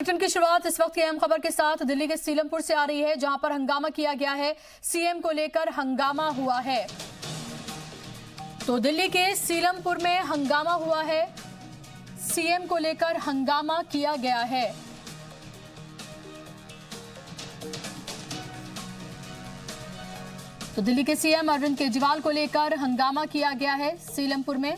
Bulletin की शुरुआत इस वक्त की अहम खबर के साथ दिल्ली के सीलमपुर से आ रही है, जहां पर हंगामा किया गया है। सीएम को लेकर हंगामा हुआ है। तो दिल्ली के सीलमपुर में हंगामा हुआ है, सीएम को लेकर हंगामा किया गया है। तो दिल्ली के सीएम अरविंद केजरीवाल को लेकर हंगामा किया गया है सीलमपुर में।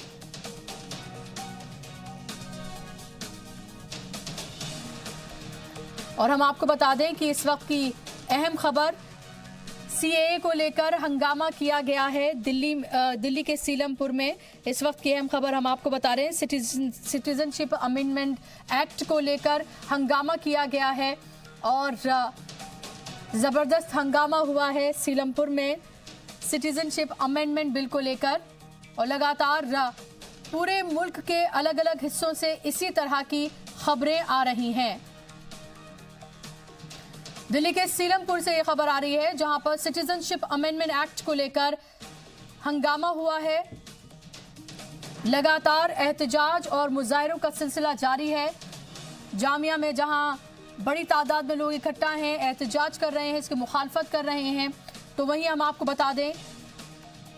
और हम आपको बता दें कि इस वक्त की अहम खबर सीएए को लेकर हंगामा किया गया है दिल्ली के सीलमपुर में। इस वक्त की अहम खबर हम आपको बता रहे हैं, सिटीजनशिप अमेंडमेंट एक्ट को लेकर हंगामा किया गया है और जबरदस्त हंगामा हुआ है सीलमपुर में सिटीजनशिप अमेंडमेंट बिल को लेकर। और लगातार पूरे मुल्क के अलग अलग हिस्सों से इसी तरह की खबरें आ रही हैं। दिल्ली के सीलमपुर से यह खबर आ रही है, जहां पर सिटीजनशिप अमेंडमेंट एक्ट को लेकर हंगामा हुआ है। लगातार एहतजाज और मुजाहरों का सिलसिला जारी है। जामिया में जहां बड़ी तादाद में लोग इकट्ठा हैं, एहतजाज कर रहे हैं, इसकी मुखालफत कर रहे हैं, तो वहीं हम आपको बता दें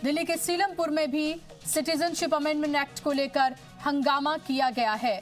दिल्ली के सीलमपुर में भी सिटीजनशिप अमेंडमेंट एक्ट को लेकर हंगामा किया गया है।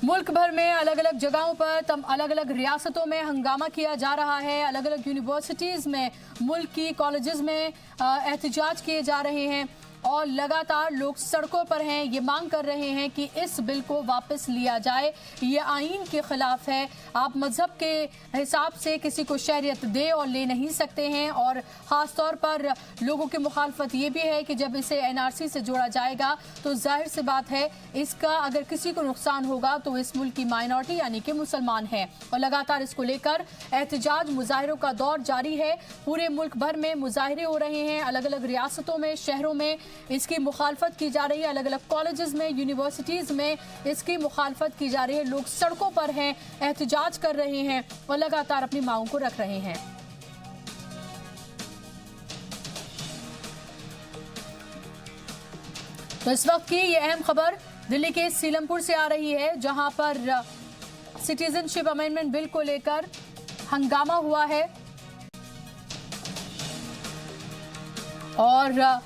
मुल्क भर में अलग अलग जगहों पर अलग अलग रियासतों में हंगामा किया जा रहा है। अलग अलग यूनिवर्सिटीज में, मुल्क की कॉलेजेस में एहतजाज किए जा रहे हैं और लगातार लोग सड़कों पर हैं। ये मांग कर रहे हैं कि इस बिल को वापस लिया जाए, ये आईन के खिलाफ है। आप मजहब के हिसाब से किसी को शहरियत दे और ले नहीं सकते हैं। और ख़ास तौर पर लोगों की मुखालफत ये भी है कि जब इसे एनआरसी से जोड़ा जाएगा तो जाहिर सी बात है इसका अगर किसी को नुकसान होगा तो इस मुल्क की माइनॉरिटी यानी कि मुसलमान है। और लगातार इसको लेकर एहतजाज मुजाहरों का दौर जारी है। पूरे मुल्क भर में मुजाहरे हो रहे हैं, अलग अलग रियासतों में, शहरों में इसकी मुखालफत की जा रही है। अलग अलग कॉलेजेस में, यूनिवर्सिटीज में इसकी मुखालफत की जा रही है। लोग सड़कों पर हैं, एहतजाज कर रहे हैं और लगातार अपनी मांगों को रख रहे हैं। तो इस वक्त की ये अहम खबर दिल्ली के सीलमपुर से आ रही है, जहां पर सिटीजनशिप अमेंडमेंट बिल को लेकर हंगामा हुआ है और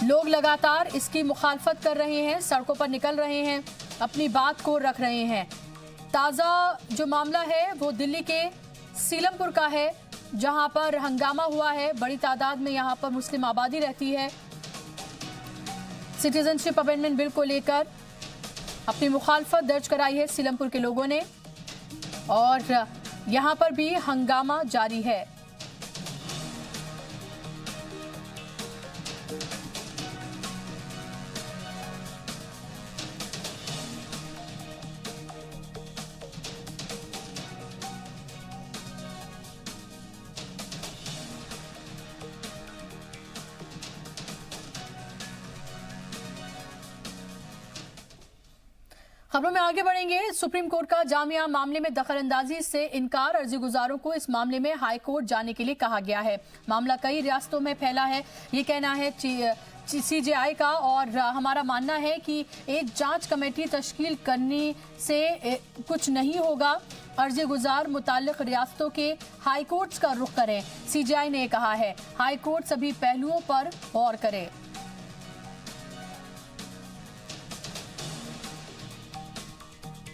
लोग लगातार इसकी मुखालफत कर रहे हैं, सड़कों पर निकल रहे हैं, अपनी बात को रख रहे हैं। ताज़ा जो मामला है वो दिल्ली के सीलमपुर का है, जहां पर हंगामा हुआ है। बड़ी तादाद में यहां पर मुस्लिम आबादी रहती है। सिटीजनशिप अमेंडमेंट बिल को लेकर अपनी मुखालफत दर्ज कराई है सीलमपुर के लोगों ने और यहां पर भी हंगामा जारी है। खबरों में आगे बढ़ेंगे। सुप्रीम कोर्ट का जामिया मामले में दखलंदाजी से इनकार, अर्जी गुजारों को इस मामले में हाई कोर्ट जाने के लिए कहा गया है। मामला कई रियासतों में फैला है, ये कहना है सीजेआई का। और हमारा मानना है कि एक जांच कमेटी तश्कील करने से कुछ नहीं होगा। अर्जी गुजार मुताल्लिक रियासतों के हाई कोर्ट्स का रुख करें, सीजेआई ने कहा है। हाई कोर्ट सभी पहलुओं पर गौर करे।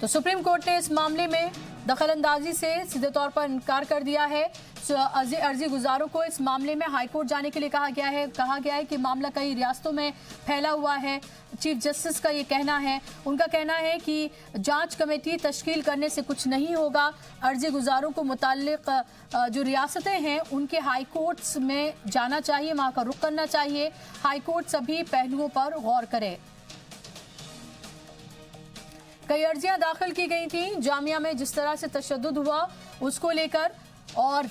तो सुप्रीम कोर्ट ने इस मामले में दखलंदाजी से सीधे तौर पर इनकार कर दिया है। अर्जी गुजारों को इस मामले में हाईकोर्ट जाने के लिए कहा गया है कि मामला कई रियासतों में फैला हुआ है। चीफ जस्टिस का ये कहना है, उनका कहना है कि जांच कमेटी तश्कील करने से कुछ नहीं होगा। अर्जी गुजारों को मुताल्लिक जो रियासतें हैं उनके हाई कोर्ट्स में जाना चाहिए, वहाँ का रुख करना चाहिए। हाई कोर्ट सभी पहलुओं पर गौर करे। कई अर्जियां दाखिल की गई थी जामिया में, जिस तरह से तशद्दुद हुआ उसको लेकर, और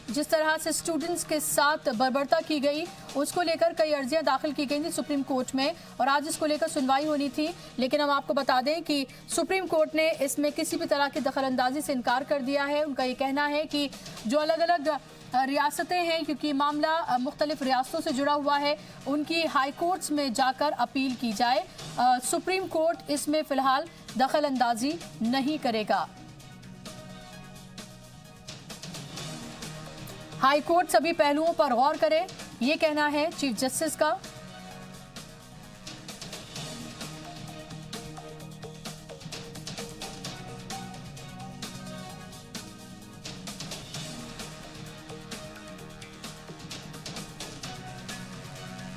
जिस तरह से स्टूडेंट्स के साथ बर्बरता की गई, उसको लेकर कई अर्जियां दाखिल की गई थी सुप्रीम कोर्ट में और आज इसको लेकर सुनवाई होनी थी। लेकिन हम आपको बता दें कि सुप्रीम कोर्ट ने इसमें किसी भी तरह की दखलंदाजी से इनकार कर दिया है। उनका ये कहना है कि जो अलग अलग रियासतें हैं, क्योंकि मामला मुख्तलिफ रियासतों से जुड़ा हुआ है, उनकी हाई कोर्ट्स में जाकर अपील की जाए। सुप्रीम कोर्ट इसमें फिलहाल दखलंदाजी नहीं करेगा। हाई कोर्ट सभी पहलुओं पर गौर करे, ये कहना है चीफ जस्टिस का।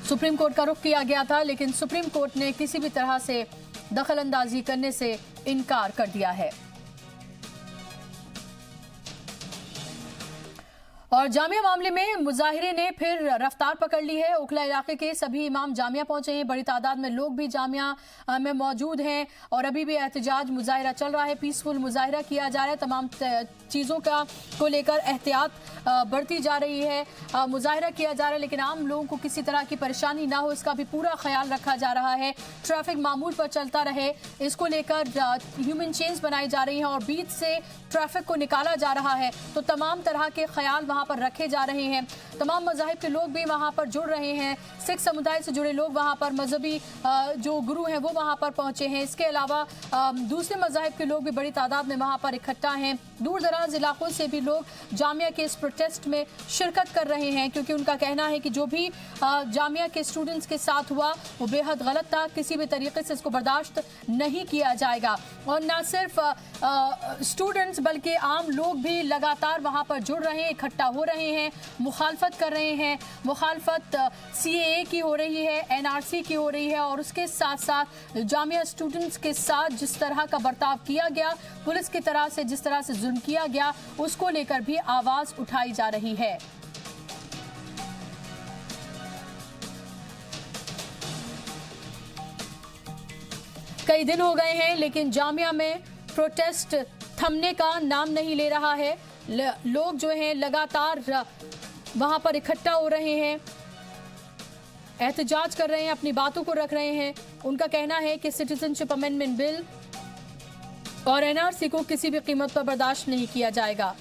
सुप्रीम कोर्ट का रुख किया गया था, लेकिन सुप्रीम कोर्ट ने किसी भी तरह से दखलंदाजी करने से इनकार कर दिया है। और जामिया मामले में मुजाहिरे ने फिर रफ्तार पकड़ ली है। ओखला इलाके के सभी इमाम जामिया पहुंचे हैं। बड़ी तादाद में लोग भी जामिया में मौजूद हैं और अभी भी एहतजाज मुजाहिरा चल रहा है। पीसफुल मुजाहिरा किया जा रहा है। तमाम चीज़ों को लेकर एहतियात बढ़ती जा रही है। मुजाहिरा किया जा रहा है, लेकिन आम लोगों को किसी तरह की परेशानी ना हो, इसका भी पूरा ख्याल रखा जा रहा है। ट्रैफिक मामूल पर चलता रहे, इसको लेकर ह्यूमन चेन्स बनाई जा रही हैं और बीच से ट्रैफिक को निकाला जा रहा है। तो तमाम तरह के ख्याल वहाँ पर रखे जा रहे हैं। तमाम मज़ाहिब के लोग भी वहाँ पर जुड़ रहे हैं। सिख समुदाय से जुड़े लोग वहाँ पर, मजहबी जो गुरु हैं वो वहाँ पर पहुँचे हैं। इसके अलावा दूसरे मज़ाहिब के लोग भी बड़ी तादाद में वहाँ पर इकट्ठा हैं। दूर दराज इलाकों से भी लोग जामिया के इस प्रोटेस्ट में शिरकत कर रहे हैं, क्योंकि उनका कहना है कि जो भी जामिया के स्टूडेंट्स के साथ हुआ वो बेहद गलत था। किसी भी तरीके से इसको बर्दाश्त नहीं किया जाएगा। और न सिर्फ स्टूडेंट्स बल्कि आम लोग भी लगातार वहाँ पर जुड़ रहे हैं, इकट्ठा हो रहे हैं, मुखालफत कर रहे हैं। मुखालफत CAA की हो रही है, NRC की हो रही है और उसके साथ साथ जामिया स्टूडेंट्स के साथ जिस तरह का बर्ताव किया गया, पुलिस की तरह से जिस तरह से जुल्म किया गया, उसको लेकर भी आवाज उठाई जा रही है। कई दिन हो गए हैं, लेकिन जामिया में प्रोटेस्ट थमने का नाम नहीं ले रहा है। लोग जो हैं लगातार वहां पर इकट्ठा हो रहे हैं, एहतजाज कर रहे हैं, अपनी बातों को रख रहे हैं। उनका कहना है कि सिटीजनशिप अमेंडमेंट बिल और NRC को किसी भी कीमत पर बर्दाश्त नहीं किया जाएगा।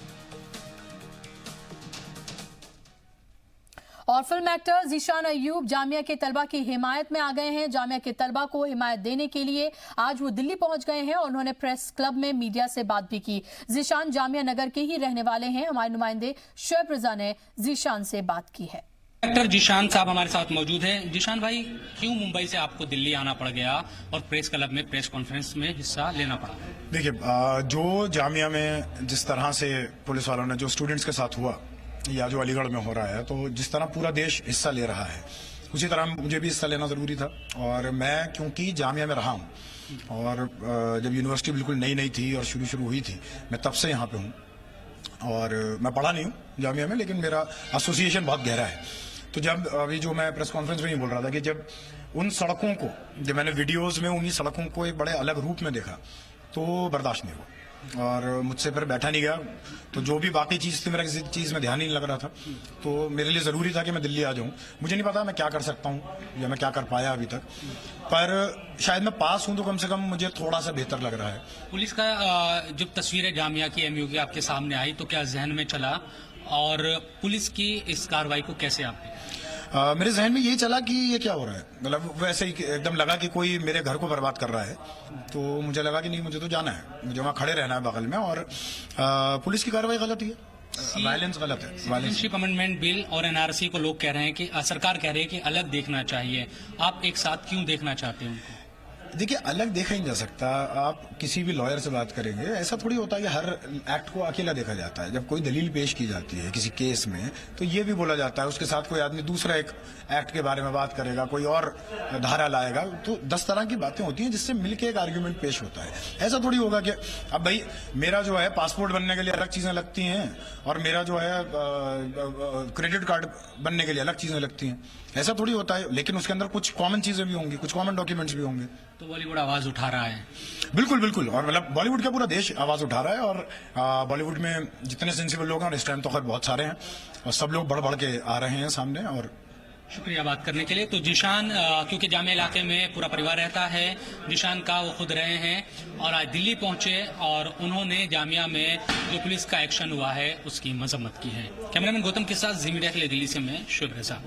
और फिल्म एक्टर ज़ीशान अय्यूब जामिया के तलबा की हिमायत में आ गए हैं। जामिया के तलबा को हिमायत देने के लिए आज वो दिल्ली पहुंच गए हैं और उन्होंने प्रेस क्लब में मीडिया से बात भी की। ज़ीशान जामिया नगर के ही रहने वाले हैं। हमारे नुमाइंदे शुएब रजा ने ज़ीशान से बात की है। एक्टर ज़ीशान साहब हमारे साथ मौजूद हैं। ज़ीशान भाई, क्यों मुंबई से आपको दिल्ली आना पड़ गया और प्रेस क्लब में प्रेस कॉन्फ्रेंस में हिस्सा लेना पड़ा? देखिए, जो जामिया में जिस तरह से पुलिस वालों ने जो स्टूडेंट्स के साथ हुआ या जो अलीगढ़ में हो रहा है, तो जिस तरह पूरा देश हिस्सा ले रहा है, उसी तरह मुझे भी हिस्सा लेना ज़रूरी था। और मैं क्योंकि जामिया में रहा हूँ और जब यूनिवर्सिटी बिल्कुल नई थी और शुरू हुई थी, मैं तब से यहाँ पे हूँ। और मैं पढ़ा नहीं हूँ जामिया में, लेकिन मेरा एसोसिएशन बहुत गहरा है। तो जब अभी जो मैं प्रेस कॉन्फ्रेंस में ही बोल रहा था कि जब उन सड़कों को, जब मैंने वीडियोज़ में उन्हीं सड़कों को एक बड़े अलग रूप में देखा, तो बर्दाश्त नहीं हुआ और मुझसे फिर बैठा नहीं गया। तो जो भी बाकी चीज़ थी, मेरा किसी चीज़ में ध्यान नहीं लग रहा था, तो मेरे लिए ज़रूरी था कि मैं दिल्ली आ जाऊं। मुझे नहीं पता मैं क्या कर सकता हूं या मैं क्या कर पाया अभी तक, पर शायद मैं पास हूं तो कम से कम मुझे थोड़ा सा बेहतर लग रहा है। पुलिस का जब तस्वीरें जामिया की, MU की आपके सामने आई, तो क्या जहन में चला और पुलिस की इस कार्रवाई को कैसे आप देखते? मेरे जहन में यही चला कि ये क्या हो रहा है। मतलब वैसे ही एकदम लगा कि कोई मेरे घर को बर्बाद कर रहा है। तो मुझे लगा कि नहीं, मुझे तो जाना है, मुझे वहाँ खड़े रहना है बगल में। और पुलिस की कार्रवाई गलत ही है, वायलेंस गलत है। सिटीजनशिप अमेंडमेंट बिल और NRC को लोग कह रहे हैं कि सरकार कह रही है कि अलग देखना चाहिए। आप एक साथ क्यों देखना चाहते हैं उनको? देखिए, अलग देखा ही नहीं जा सकता। आप किसी भी लॉयर से बात करेंगे, ऐसा थोड़ी होता है कि हर एक्ट को अकेला देखा जाता है। जब कोई दलील पेश की जाती है किसी केस में, तो ये भी बोला जाता है उसके साथ कोई आदमी दूसरा एक एक्ट के बारे में बात करेगा, कोई और धारा लाएगा। तो 10 तरह की बातें होती हैं जिससे मिलके एक आर्ग्यूमेंट पेश होता है। ऐसा थोड़ी होगा कि अब भाई मेरा जो है पासपोर्ट बनने के लिए अलग चीजें लगती हैं और मेरा जो है क्रेडिट कार्ड बनने के लिए अलग चीजें लगती हैं। ऐसा थोड़ी होता है, लेकिन उसके अंदर कुछ कॉमन चीजें भी होंगी, कुछ कॉमन डॉक्यूमेंट्स भी होंगे। तो बॉलीवुड आवाज उठा रहा है। बिल्कुल बिल्कुल, और मतलब बॉलीवुड का पूरा देश आवाज उठा रहा है, और बॉलीवुड में जितने सेंसिबल लोग हैं, और इस टाइम तो खैर बहुत सारे हैं, और सब लोग बढ़ बढ़ के आ रहे हैं सामने। और शुक्रिया बात करने के लिए। तो जीशान, क्योंकि जामिया इलाके में पूरा परिवार रहता है, जीशान का वो खुद रहे हैं और आज दिल्ली पहुंचे और उन्होंने जामिया में जो पुलिस का एक्शन हुआ है उसकी मजम्मत की है। कैमरामैन गौतम के साथ जी मीडिया के लिए दिल्ली से मैं शुभ रजा।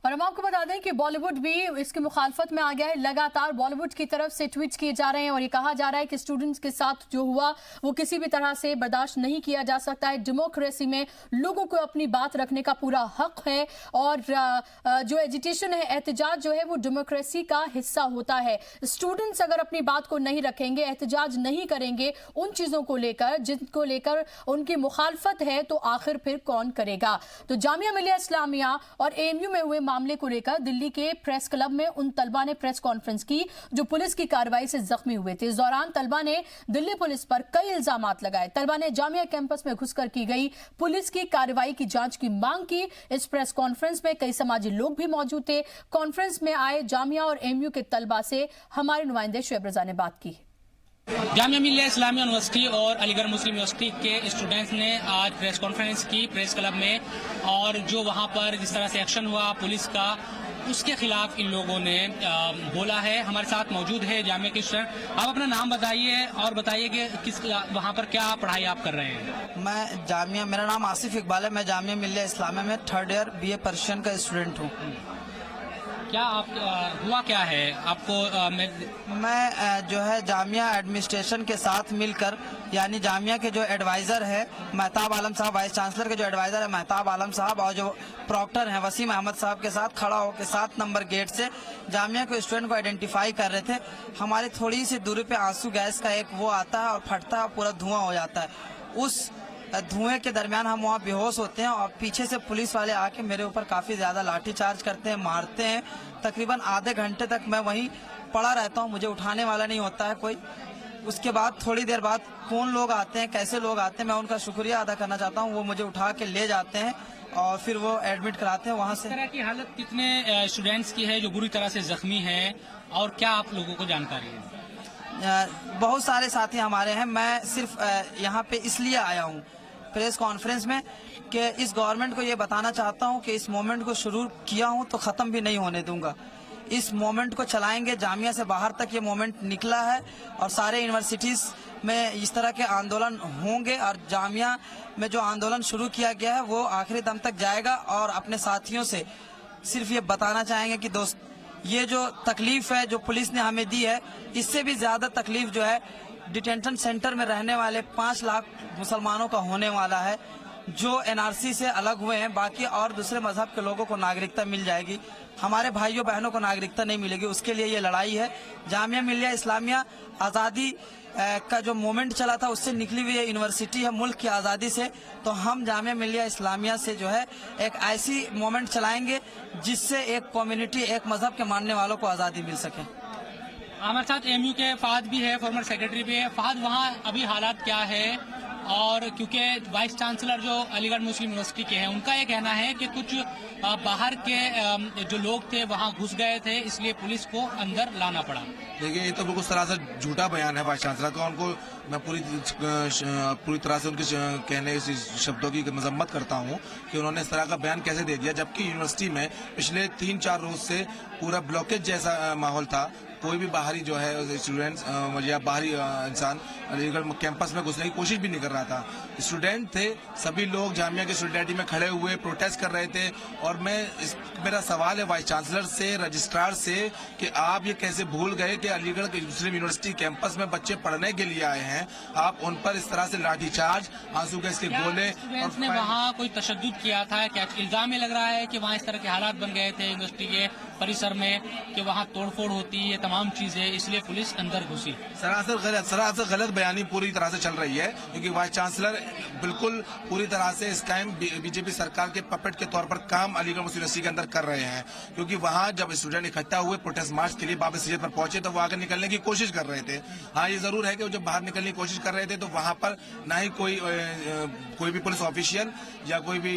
और हम आपको बता दें कि बॉलीवुड भी इसकी मुखालफत में आ गया है। लगातार बॉलीवुड की तरफ से ट्वीट्स किए जा रहे हैं और ये कहा जा रहा है कि स्टूडेंट्स के साथ जो हुआ वो किसी भी तरह से बर्दाश्त नहीं किया जा सकता है। डेमोक्रेसी में लोगों को अपनी बात रखने का पूरा हक है, और जो एजिटेशन है, एहतजाज जो है, वो डेमोक्रेसी का हिस्सा होता है। स्टूडेंट्स अगर अपनी बात को नहीं रखेंगे, एहतजाज नहीं करेंगे उन चीज़ों को लेकर जिनको लेकर उनकी मुखालफत है, तो आखिर फिर कौन करेगा। तो जामिया मिलिया इस्लामिया और AMU में हुए मामले को लेकर दिल्ली के प्रेस क्लब में उन तलबा ने प्रेस कॉन्फ्रेंस की जो पुलिस की कार्रवाई से जख्मी हुए थे। इस दौरान तलबा ने दिल्ली पुलिस पर कई इल्जामात लगाए। तलबा ने जामिया कैंपस में घुसकर की गई पुलिस की कार्रवाई की जांच की मांग की। इस प्रेस कॉन्फ्रेंस में कई समाजी लोग भी मौजूद थे। कॉन्फ्रेंस में आए जामिया और AMU के तलबा से हमारे नुमाइंदे शुएब रजा ने बात की। जामिया मिलिया इस्लामिया यूनिवर्सिटी और अलीगढ़ मुस्लिम यूनिवर्सिटी के स्टूडेंट्स ने आज प्रेस कॉन्फ्रेंस की प्रेस क्लब में, और जो वहां पर जिस तरह से एक्शन हुआ पुलिस का, उसके खिलाफ इन लोगों ने बोला है। हमारे साथ मौजूद है जामिया के स्टूडेंट। आप अपना नाम बताइए और बताइए कि किस वहां पर क्या पढ़ाई आप कर रहे हैं। मैं जामिया, मेरा नाम आसिफ इकबाल है। मैं जामिया मिलिया इस्लामिया में 3rd ईयर BA पर्शियन का स्टूडेंट हूँ। क्या आप हुआ क्या है आपको? मैं जो है जामिया एडमिनिस्ट्रेशन के साथ मिलकर, यानी जामिया के जो एडवाइज़र है महताब आलम साहब, वाइस चांसलर के जो एडवाइज़र है महताब आलम साहब, और जो प्रॉक्टर हैं वसीम अहमद साहब के साथ खड़ा होकर 7 नंबर गेट से जामिया के स्टूडेंट को आइडेंटिफाई कर रहे थे। हमारी थोड़ी सी दूरी पे आंसू गैस का एक वो आता है और फटता है, पूरा धुआं हो जाता है। उस धुएं के दरमियान हम वहाँ बेहोश होते हैं और पीछे से पुलिस वाले आके मेरे ऊपर काफ़ी ज़्यादा लाठीचार्ज करते हैं, मारते हैं। तकरीबन आधे घंटे तक मैं वहीं पड़ा रहता हूँ, मुझे उठाने वाला नहीं होता है कोई। उसके बाद थोड़ी देर बाद कौन लोग आते हैं, कैसे लोग आते हैं, मैं उनका शुक्रिया अदा करना चाहता हूँ। वो मुझे उठा के ले जाते हैं और फिर वो एडमिट कराते हैं वहाँ से। इस तरह की हालत कितने स्टूडेंट्स की है जो बुरी तरह से जख्मी है, और क्या आप लोगों को जानकारी है? बहुत सारे साथी हमारे हैं। मैं सिर्फ यहाँ पे इसलिए आया हूँ प्रेस कॉन्फ्रेंस में कि इस गवर्नमेंट को ये बताना चाहता हूँ कि इस मोमेंट को शुरू किया हूँ तो ख़त्म भी नहीं होने दूंगा। इस मोमेंट को चलाएंगे। जामिया से बाहर तक ये मोमेंट निकला है और सारे यूनिवर्सिटीज़ में इस तरह के आंदोलन होंगे, और जामिया में जो आंदोलन शुरू किया गया है वो आखिरी दम तक जाएगा। और अपने साथियों से सिर्फ ये बताना चाहेंगे कि दोस्त, ये जो तकलीफ है जो पुलिस ने हमें दी है, इससे भी ज़्यादा तकलीफ जो है डिटेंशन सेंटर में रहने वाले 5 लाख मुसलमानों का होने वाला है जो NRC से अलग हुए हैं। बाकी और दूसरे मजहब के लोगों को नागरिकता मिल जाएगी, हमारे भाइयों बहनों को नागरिकता नहीं मिलेगी। उसके लिए ये लड़ाई है। जामिया मिलिया इस्लामिया आज़ादी का जो मोमेंट चला था उससे निकली हुई यूनिवर्सिटी है, मुल्क की आज़ादी से। तो हम जामिया मिलिया इस्लामिया से जो है एक ऐसी मोमेंट चलाएंगे जिससे एक कम्युनिटी, एक मजहब के मानने वालों को आज़ादी मिल सके। हमारे साथ AMU के फहद भी है, फॉर्मर सेक्रेटरी भी है। फहद, वहाँ अभी हालात क्या है? और क्योंकि वाइस चांसलर जो अलीगढ़ मुस्लिम यूनिवर्सिटी के हैं, उनका ये कहना है कि कुछ बाहर के जो लोग थे वहाँ घुस गए थे, इसलिए पुलिस को अंदर लाना पड़ा। देखिए, ये तो बिल्कुल सरासर झूठा बयान है वाइस चांसलर का। उनको मैं पूरी तरह से उनके कहने शब्दों की मजम्मत करता हूँ कि उन्होंने इस तरह का बयान कैसे दे दिया, जबकि यूनिवर्सिटी में पिछले 3-4 रोज से पूरा ब्लॉकेज जैसा माहौल था। कोई भी बाहरी जो है स्टूडेंट्स या बाहरी इंसान अलीगढ़ कैंपस में घुसने की कोशिश भी नहीं कर रहा था। स्टूडेंट थे, सभी लोग जामिया की सोलिडारिटी में खड़े हुए प्रोटेस्ट कर रहे थे। और मेरा सवाल है वाइस चांसलर से, रजिस्ट्रार से, कि आप ये कैसे भूल गए कि अलीगढ़ मुस्लिम यूनिवर्सिटी कैंपस में बच्चे पढ़ने के लिए आए हैं, आप उन पर इस तरह से लाठीचार्ज, आंसू गैस के गोले और वहाँ कोई तशद्दुद किया था? क्या इल्जाम में लग रहा है कि वहाँ इस तरह के हालात बन गए थे यूनिवर्सिटी के परिसर में कि वहाँ तोड़फोड़ होती है, तमाम चीजें, इसलिए पुलिस अंदर घुसी। सरासर गलत बयानी पूरी तरह से चल रही है, क्योंकि वाइस चांसलर बिल्कुल पूरी तरह से इस टाइम बीजेपी सरकार के पपेट के तौर पर काम अलीगढ़ मुस्लिम यूनिवर्सिटी के अंदर कर रहे हैं। क्योंकि वहाँ जब स्टूडेंट इकट्ठा हुए प्रोटेस्ट मार्च के लिए बाबा मस्जिद पर पहुंचे तो वो आगे निकलने की कोशिश कर रहे थे। हाँ, ये जरूर है कि जब बाहर निकलने की कोशिश कर रहे थे तो वहाँ पर ना ही कोई भी पुलिस ऑफिशियल या कोई भी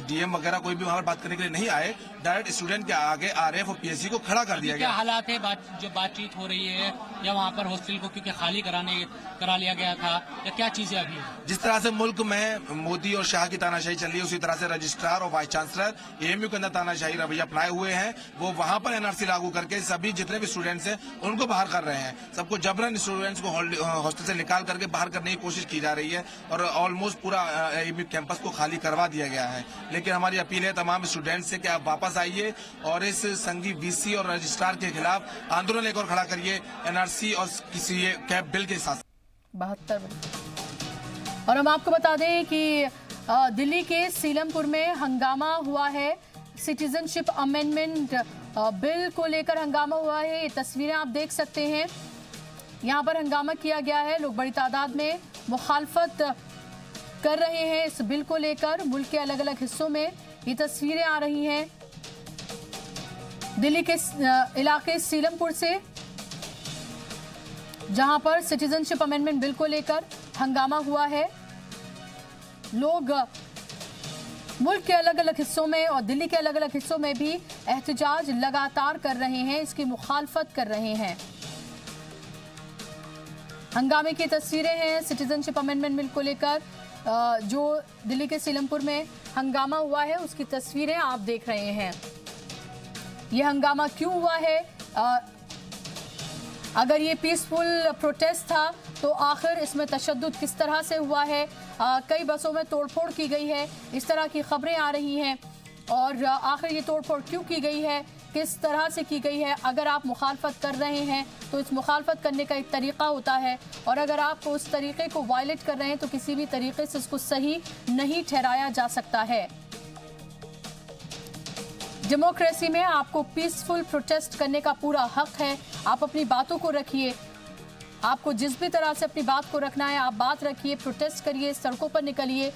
डीएम वगैरह कोई भी वहाँ पर बात करने के लिए नहीं आए। डायरेक्ट स्टूडेंट के आगे आरएफ और पीएससी को खड़ा कर दिया गया। क्या हालात है, जो बातचीत हो रही है, या वहाँ पर हॉस्टल को क्योंकि खाली करा लिया गया था, या क्या चीजें अभी? जिस तरह से मुल्क में मोदी और शाह की तानाशाही चल रही है, उसी तरह से रजिस्ट्रार और वाइस चांसलर एएमयू के अंदर तानाशाही रवैया अपनाए हुए हैं। वो वहाँ पर एनआरसी लागू करके सभी जितने भी स्टूडेंट्स हैं उनको बाहर कर रहे हैं। सबको जबरन स्टूडेंट्स को हॉस्टल से निकाल करके बाहर करने की कोशिश की जा रही है और ऑलमोस्ट पूरा एएमयू कैंपस को खाली करवा दिया गया है। लेकिन हमारी अपील है तमाम स्टूडेंट्स से कि आप वापस आइए और इस संघी वीसी और रजिस्ट्रार के खिलाफ आंदोलन एक और खड़ा करिए, एनआरसी और किसी कैब बिल के साथ। 72। और हम आपको बता दें कि दिल्ली के सीलमपुर में हंगामा हुआ है। सिटीजनशिप अमेंडमेंट बिल को लेकर हंगामा हुआ है। ये तस्वीरें आप देख सकते हैं, यहाँ पर हंगामा किया गया है। लोग बड़ी तादाद में मुखालफत कर रहे हैं इस बिल को लेकर। मुल्क के अलग अलग हिस्सों में ये तस्वीरें आ रही हैं। दिल्ली के इलाके सीलमपुर से, जहां पर सिटीजनशिप अमेंडमेंट बिल को लेकर हंगामा हुआ है। लोग मुल्क के अलग अलग हिस्सों में और दिल्ली के अलग अलग हिस्सों में भी एहतजाज लगातार कर रहे हैं, इसकी मुखालफत कर रहे हैं। हंगामे की तस्वीरें हैं सिटीजनशिप अमेंडमेंट बिल को लेकर। जो दिल्ली के सीलमपुर में हंगामा हुआ है उसकी तस्वीरें आप देख रहे हैं। यह हंगामा क्यों हुआ है? अगर ये पीसफुल प्रोटेस्ट था तो आखिर इसमें तशद्दुद किस तरह से हुआ है? कई बसों में तोड़फोड़ की गई है, इस तरह की खबरें आ रही हैं। और आखिर ये तोड़फोड़ क्यों की गई है, किस तरह से की गई है? अगर आप मुखालफत कर रहे हैं तो इस मुखालफत करने का एक तरीक़ा होता है, और अगर आप उस तरीक़े को वायलेट कर रहे हैं तो किसी भी तरीक़े से उसको सही नहीं ठहराया जा सकता है। डेमोक्रेसी में आपको पीसफुल प्रोटेस्ट करने का पूरा हक है। आप अपनी बातों को रखिए, आपको जिस भी तरह से अपनी बात को रखना है आप बात रखिए, प्रोटेस्ट करिए, सड़कों पर निकलिए,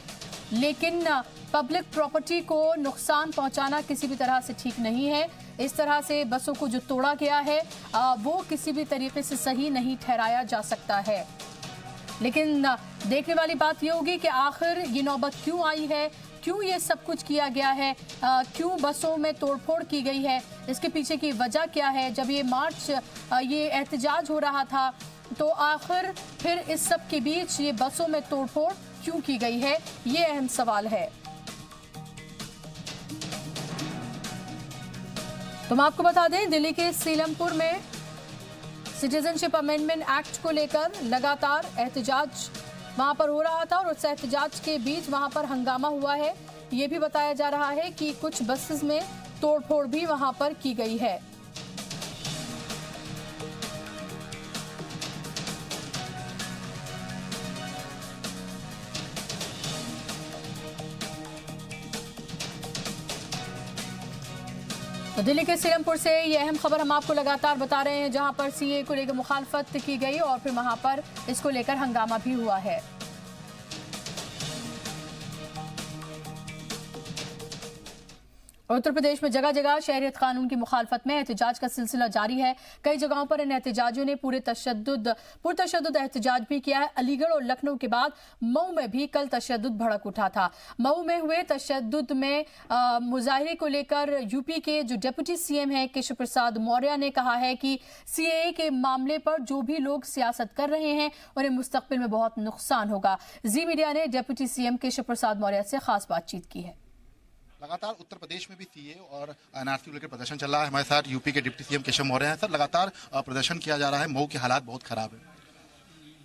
लेकिन पब्लिक प्रॉपर्टी को नुकसान पहुंचाना किसी भी तरह से ठीक नहीं है। इस तरह से बसों को जो तोड़ा गया है वो किसी भी तरीके से सही नहीं ठहराया जा सकता है। लेकिन देखने वाली बात ये होगी कि आखिर ये नौबत क्यों आई है, क्यों ये सब कुछ किया गया है, क्यों बसों में तोड़फोड़ की गई है, इसके पीछे की वजह क्या है। जब ये मार्च, ये एहतजाज हो रहा था तो आखिर फिर इस सब के बीच ये बसों में तोड़फोड़ क्यों की गई है, ये अहम सवाल है। तो मैं आपको बता दें, दिल्ली के सीलमपुर में सिटीजनशिप अमेंडमेंट एक्ट को लेकर लगातार एहतजाज वहां पर हो रहा था और उस एहतजाज के बीच वहां पर हंगामा हुआ है। ये भी बताया जा रहा है कि कुछ बसेस में तोड़फोड़ भी वहां पर की गई है। तो दिल्ली के सीलमपुर से ये अहम खबर हम आपको लगातार बता रहे हैं, जहां पर सीए को लेकर मुखालफत की गई और फिर वहां पर इसको लेकर हंगामा भी हुआ है। उत्तर प्रदेश में जगह जगह शहरियत कानून की मुखालफत में एहतजाज का सिलसिला जारी है। कई जगहों पर इन एहतजाजियों ने पुरतशद्दुद एहतजाज भी किया है। अलीगढ़ और लखनऊ के बाद मऊ में भी कल तशद्दुद भड़क उठा था। मऊ में हुए तशद्दुद में मुजाहरे को लेकर यूपी के जो डिप्टी सीएम हैं केशव प्रसाद मौर्य ने कहा है कि सीएए के मामले पर जो भी लोग सियासत कर रहे हैं उन्हें मुस्तकबिल में बहुत नुकसान होगा। जी मीडिया ने डिप्टी सीएम केशव प्रसाद मौर्य से खास बातचीत की है। लगातार उत्तर प्रदेश में भी सीए और एनआरसी को लेकर प्रदर्शन चल रहा है। हमारे साथ यूपी के डिप्टी सीएम केशव मौर्य हैं। सर, लगातार प्रदर्शन किया जा रहा है, मऊ के हालात बहुत खराब है।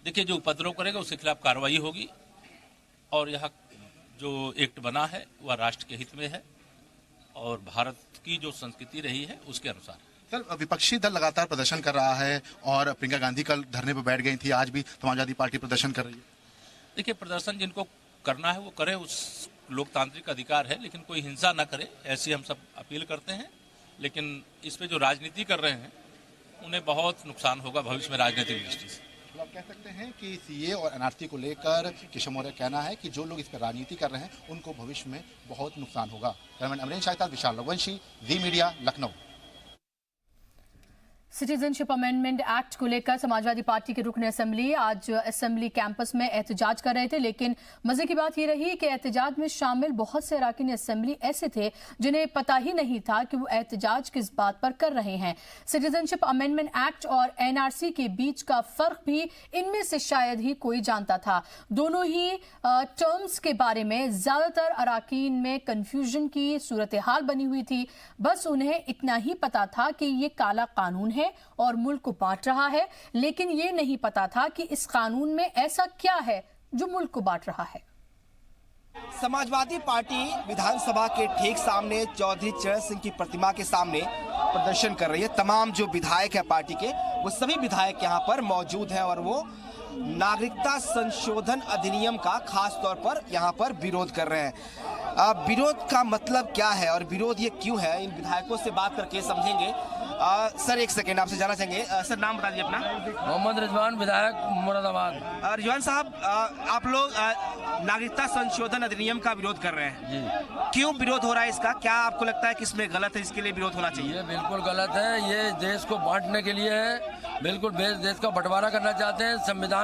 देखिए, जो उपद्रव करेगा उसके खिलाफ कार्रवाई होगी और यहाँ जो एक्ट बना है वह राष्ट्र के हित में है और भारत की जो संस्कृति रही है उसके अनुसार। सर, विपक्षी दल लगातार प्रदर्शन कर रहा है और प्रियंका गांधी कल धरने पर बैठ गई थी, आज भी समाजवादी पार्टी प्रदर्शन कर रही है। देखिए, प्रदर्शन जिनको करना है वो करे, उस लोकतांत्रिक अधिकार है, लेकिन कोई हिंसा न करे, ऐसी हम सब अपील करते हैं। लेकिन इस पे जो राजनीति कर रहे हैं उन्हें बहुत नुकसान होगा भविष्य में राजनीतिक दृष्टि से। तो आप कह सकते हैं कि सीए और एनआरसी को लेकर केशव मौर्य का कहना है कि जो लोग इस पर राजनीति कर रहे हैं उनको भविष्य में बहुत नुकसान होगा। कैमरामैन अमरीन शाह के साथ Vishal Raghuvanshi, Zee Media, Lucknow. Citizenship amendment act को लेकर समाजवादी पार्टी के रुकन असेंबली आज असेंबली कैंपस में एहतजाज कर रहे थे, लेकिन मजे की बात यह रही कि एहतजाज में शामिल बहुत से अरकान असेंबली ऐसे थे जिन्हें पता ही नहीं था कि वो एहतजाज किस बात पर कर रहे हैं। सिटीजनशिप अमेंडमेंट एक्ट और एनआरसी के बीच का फर्क भी इनमें से शायद ही कोई जानता था। दोनों ही टर्म्स के बारे में ज्यादातर अरकान में कंफ्यूजन की सूरत हाल बनी हुई थी। बस उन्हें इतना ही पता था कि ये काला कानून है और मुल्क को बांट रहा है, लेकिन ये नहीं पता था कि इस कानून में ऐसा क्या है जो मुल्क को बांट रहा है। समाजवादी पार्टी विधानसभा के ठीक सामने चौधरी चरण सिंह की प्रतिमा के सामने प्रदर्शन कर रही है। तमाम जो विधायक है पार्टी के, वो सभी विधायक यहाँ पर मौजूद हैं और वो नागरिकता संशोधन अधिनियम का खास तौर पर यहाँ पर विरोध कर रहे हैं। विरोध का मतलब क्या है और विरोध ये क्यों है, इन विधायकों से बात करके समझेंगे। सर एक सेकेंड, आपसे जानना चाहेंगे, सर नाम बता दीजिए अपना। मोहम्मद रिजवान, विधायक मुरादाबाद। रिजवान साहब, आप लोग नागरिकता संशोधन अधिनियम का विरोध कर रहे हैं जी, क्यों विरोध हो रहा है इसका? क्या आपको लगता है कि इसमें गलत है, इसके लिए विरोध होना चाहिए? ये बिल्कुल गलत है, ये देश को बांटने के लिए है, बिल्कुल देश का बंटवारा करना चाहते हैं, संविधान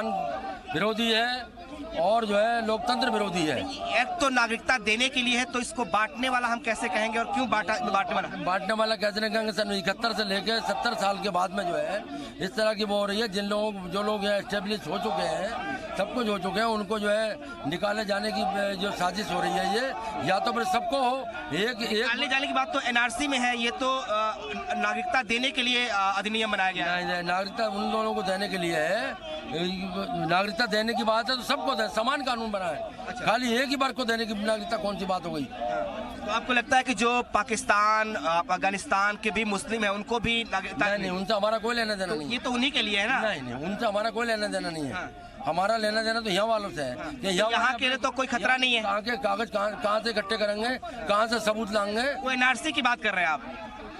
विरोधी है और जो है लोकतंत्र विरोधी है। एक तो नागरिकता देने के लिए है, तो इसको बांटने वाला हम कैसे कहेंगे और क्यों बांटने वाला कैसे नहीं कहेंगे? सन 71 से लेकर 70 साल के बाद में जो है इस तरह की वो हो रही है। जो लोग एस्टेब्लिश हो चुके हैं, सब कुछ हो चुके हैं, उनको जो है निकाले जाने की जो साजिश हो रही है, ये या तो फिर सबको हो एक निकालने जाने की बात तो एनआरसी में है, ये तो नागरिकता देने के लिए अधिनियम बनाया गया है। नागरिकता उन दोनों को देने के लिए है, नागरिकता देने की बात है तो सबको समान कानून बना है। अच्छा। खाली एक ही बार को देने की नागरिकता कौन सी बात हो गई? तो आपको लगता है कि जो पाकिस्तान अफगानिस्तान के भी मुस्लिम है उनको भी नागरिकता नहीं, उनसे हमारा कोई लेना देना नहीं। ये तो उन्हीं के लिए है ना? नहीं, उनसे हमारा कोई लेना देना नहीं है। हमारा लेना देना तो यहाँ वालों से है। यहाँ के लिए तो कोई खतरा नहीं है। कहाँ के कागज कहाँ से इकट्ठे करेंगे, कहाँ से सबूत लाएंगे? वो एनआरसी की बात कर रहे हैं आप?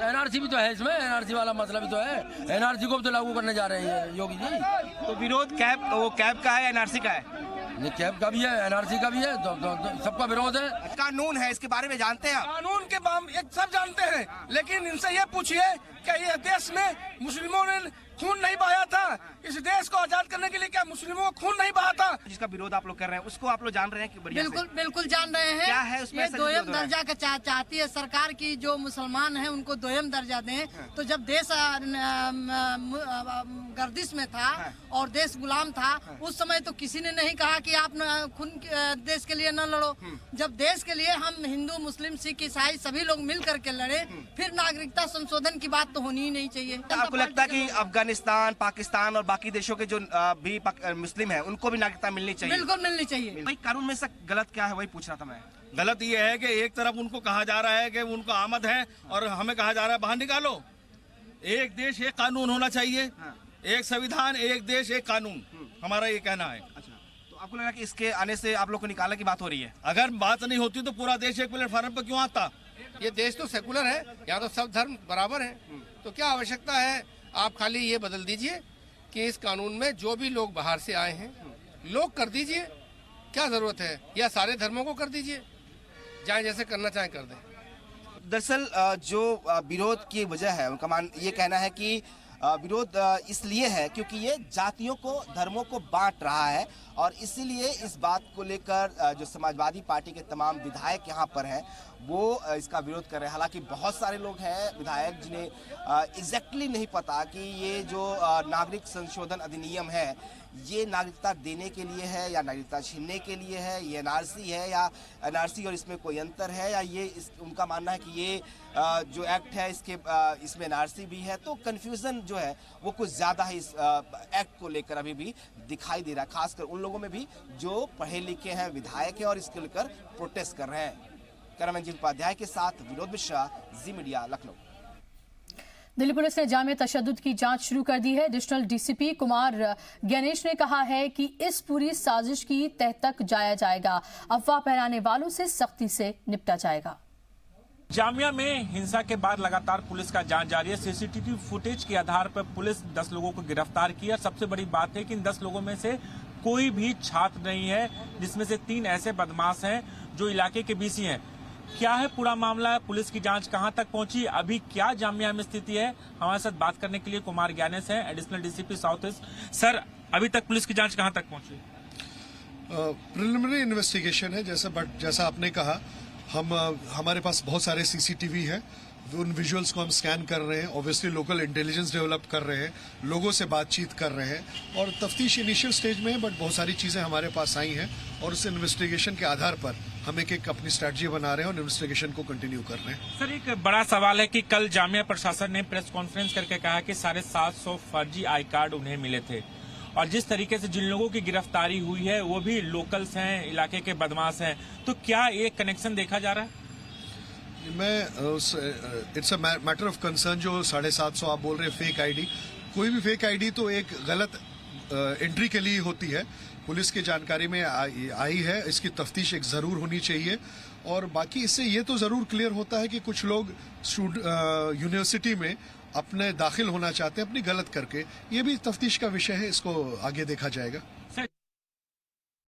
एनआरसी भी तो है इसमें, एनआरसी वाला मसला भी तो है। एनआरसी को भी तो लागू करने जा रहे हैं योगी जी। तो विरोध कैब का है, एनआरसी का है? कैब का भी है, एनआरसी का भी है, तो सबका विरोध है। कानून है, इसके बारे में जानते हैं? कानून के सब जानते हैं, लेकिन इनसे ये पूछिए कि ये देश में मुस्लिमों ने खून नहीं बहाया था? इस देश को आजाद करने के लिए क्या मुस्लिमों को खून नहीं बहा था? जिसका विरोध आप लोग कर रहे हैं उसको आप लोग जान रहे हैं कि बढ़िया? बिल्कुल जान रहे हैं। क्या है उसमें? ये दोयम दर्जा का चाहती है सरकार की, जो मुसलमान हैं उनको दोयम दर्जा दें। तो जब देश गर्दिश में था और देश गुलाम था, उस समय तो किसी ने नहीं कहा कि आप खून देश के लिए न लड़ो। जब देश के लिए हम हिंदू, मुस्लिम, सिख, ईसाई सभी लोग मिल करके लड़े, फिर नागरिकता संशोधन की बात तो होनी ही नहीं चाहिए। आपको लगता है कि अफगानिस्तान, पाकिस्तान और बाकी देशों के जो भी मुस्लिम हैं उनको भी नागरिकता मिलनी चाहिए? बिल्कुल मिलनी चाहिए। भाई कानून में सब गलत क्या है वही पूछ रहा था मैं। गलत ये है कि एक तरफ उनको कहा जा रहा है कि उनको आमद है और हमें कहा जा रहा है बाहर निकालो। एक देश एक कानून होना चाहिए, एक संविधान, एक देश एक कानून, हमारा ये कहना है। अच्छा, तो आपको लगा कि इसके आने से आप लोग को निकालने की बात हो रही है? अगर बात नहीं होती तो पूरा देश एक प्लेटफार्म पर क्यों आता? ये देश तो सेकुलर है, यहाँ तो सब धर्म बराबर है, तो क्या आवश्यकता है? आप खाली ये बदल दीजिए कि इस कानून में जो भी लोग बाहर से आए हैं लोग कर दीजिए, क्या जरूरत है? या सारे धर्मों को कर दीजिए, चाहे जैसे करना चाहे कर दें। दरअसल जो विरोध की वजह है उनका ये कहना है कि विरोध इसलिए है क्योंकि ये जातियों को, धर्मों को बांट रहा है और इसीलिए इस बात को लेकर जो समाजवादी पार्टी के तमाम विधायक यहाँ पर हैं वो इसका विरोध कर रहे हैं। हालांकि बहुत सारे लोग हैं विधायक जिन्हें एग्जैक्टली नहीं पता कि ये जो नागरिक संशोधन अधिनियम है ये नागरिकता देने के लिए है या नागरिकता छीनने के लिए है, ये एनआरसी है या एनआरसी और इसमें कोई अंतर है, या ये उनका मानना है कि ये जो एक्ट है इसमें एनआरसी भी है। तो कन्फ्यूज़न जो है वो कुछ ज़्यादा ही इस एक्ट को लेकर अभी भी दिखाई दे रहा है, खासकर उन लोगों में भी जो पढ़े लिखे हैं, विधायक हैं और इसको लेकर प्रोटेस्ट कर रहे हैं। कैमरामैन जी उपाध्याय के साथ विनोद मिश्रा, जी मीडिया, लखनऊ। दिल्ली पुलिस ने जामे तशद्दुद की जांच शुरू कर दी है। एडिशनल डीसीपी कुमार गणेश ने कहा है कि इस पूरी साजिश की तह तक जाया जाएगा, अफवाह फैलाने वालों से सख्ती से निपटा जाएगा। जामिया में हिंसा के बाद लगातार पुलिस का जांच जारी है। सीसीटीवी फुटेज के आधार पर पुलिस 10 लोगों को गिरफ्तार किया। सबसे बड़ी बात है कि इन 10 लोगों में से कोई भी छात्र नहीं है, जिसमें से 3 ऐसे बदमाश हैं जो इलाके के बीसी हैं। क्या है पूरा मामला, पुलिस की जांच कहां तक पहुंची, अभी क्या जामिया में स्थिति है, हमारे साथ बात करने के लिए कुमार ज्ञानेश हैं, additional DCP south east. Sir, अभी तक पुलिस की जांच कहां तक पहुंची? प्रिलिमिनरी इन्वेस्टिगेशन है, जैसा आपने कहा, हमारे पास बहुत सारे सीसीटीवी हैं, उन विजुअल्स को हम स्कैन कर रहे हैं, ऑब्वियसली लोकल इंटेलिजेंस डेवलप कर रहे हैं, लोगों से बातचीत कर रहे हैं और तफ्तीश इनिशियल स्टेज में है, बट बहुत सारी चीजें हमारे पास आई हैं और उस इन्वेस्टिगेशन के आधार पर हम एक अपनी स्ट्रैटेजी बना रहे हैं और इन्वेस्टिगेशन को कंटिन्यू कर रहे हैं। सर, एक बड़ा सवाल है कि कल जामिया प्रशासन ने प्रेस कॉन्फ्रेंस करके कहा कि 750 फर्जी आई कार्ड उन्हें मिले थे और जिस तरीके से जिन लोगों की गिरफ्तारी हुई है वो भी लोकल्स हैं, इलाके के बदमाश हैं, तो क्या एक कनेक्शन देखा जा रहा है? It's a matter of concern. जो 750 आप बोल रहे हैं फेक आईडी, कोई भी फेक आईडी तो एक गलत एंट्री के लिए होती है, पुलिस की जानकारी में आई है, इसकी तफ्तीश एक जरूर होनी चाहिए। और बाकी इससे ये तो जरूर क्लियर होता है कि कुछ लोग यूनिवर्सिटी में अपने दाखिल होना चाहते हैं अपनी गलत करके, ये भी तफ्तीश का विषय है, इसको आगे देखा जाएगा।